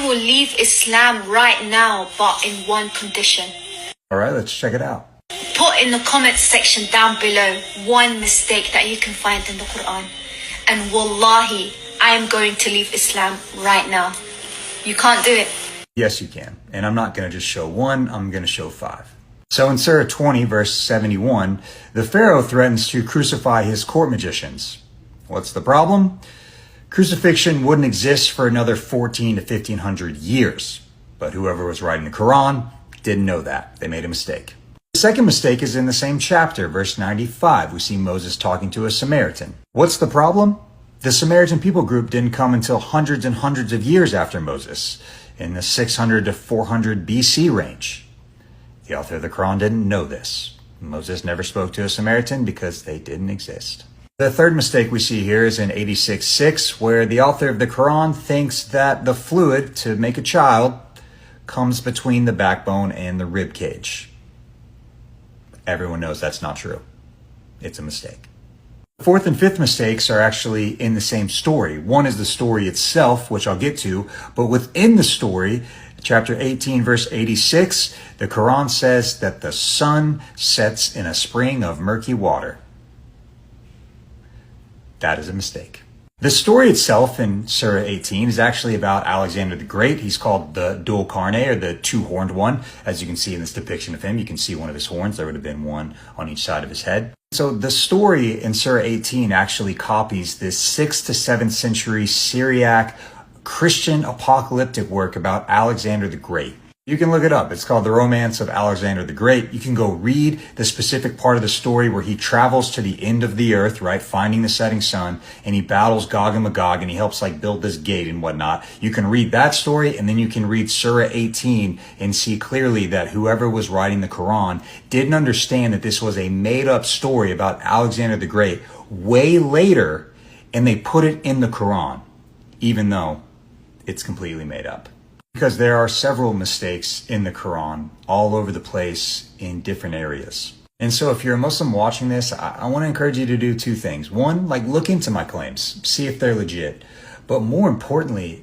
will leave Islam right now, but in one condition. All right, let's check it out. Put in the comments section down below one mistake that you can find in the Qur'an. And wallahi, I am going to leave Islam right now. You can't do it. Yes, you can. And I'm not going to just show one, I'm going to show 5. So in Surah 20, verse 71, the Pharaoh threatens to crucify his court magicians. What's the problem? Crucifixion wouldn't exist for another 14 to 1500 years. But whoever was writing the Qur'an didn't know that. They made a mistake. The second mistake is in the same chapter, verse 95. We see Moses talking to a Samaritan. What's the problem? The Samaritan people group didn't come until hundreds and hundreds of years after Moses, in the 600 to 400 BC range. The author of the Quran didn't know this. Moses never spoke to a Samaritan because they didn't exist. The third mistake we see here is in 86:6, where the author of the Quran thinks that the fluid to make a child comes between the backbone and the rib cage. Everyone knows that's not true. It's a mistake. The fourth and fifth mistakes are actually in the same story. One is the story itself, which I'll get to, but within the story, chapter 18, verse 86, the Quran says that the sun sets in a spring of murky water. That is a mistake. The story itself in Surah 18 is actually about Alexander the Great. He's called the Dul Qarnayn, or the two-horned one. As you can see in this depiction of him, you can see one of his horns. There would have been one on each side of his head. So the story in Surah 18 actually copies this 6th to 7th century Syriac Christian apocalyptic work about Alexander the Great. You can look it up. It's called The Romance of Alexander the Great. You can go read the specific part of the story where he travels to the end of the earth, right, finding the setting sun, and he battles Gog and Magog, and he helps like build this gate and whatnot. You can read that story, and then you can read Surah 18 and see clearly that whoever was writing the Quran didn't understand that this was a made-up story about Alexander the Great way later, and they put it in the Quran, even though it's completely made up. Because there are several mistakes in the Quran all over the place in different areas. And so if you're a Muslim watching this, I want to encourage you to do 2 things. One, look into my claims, see if they're legit. But more importantly,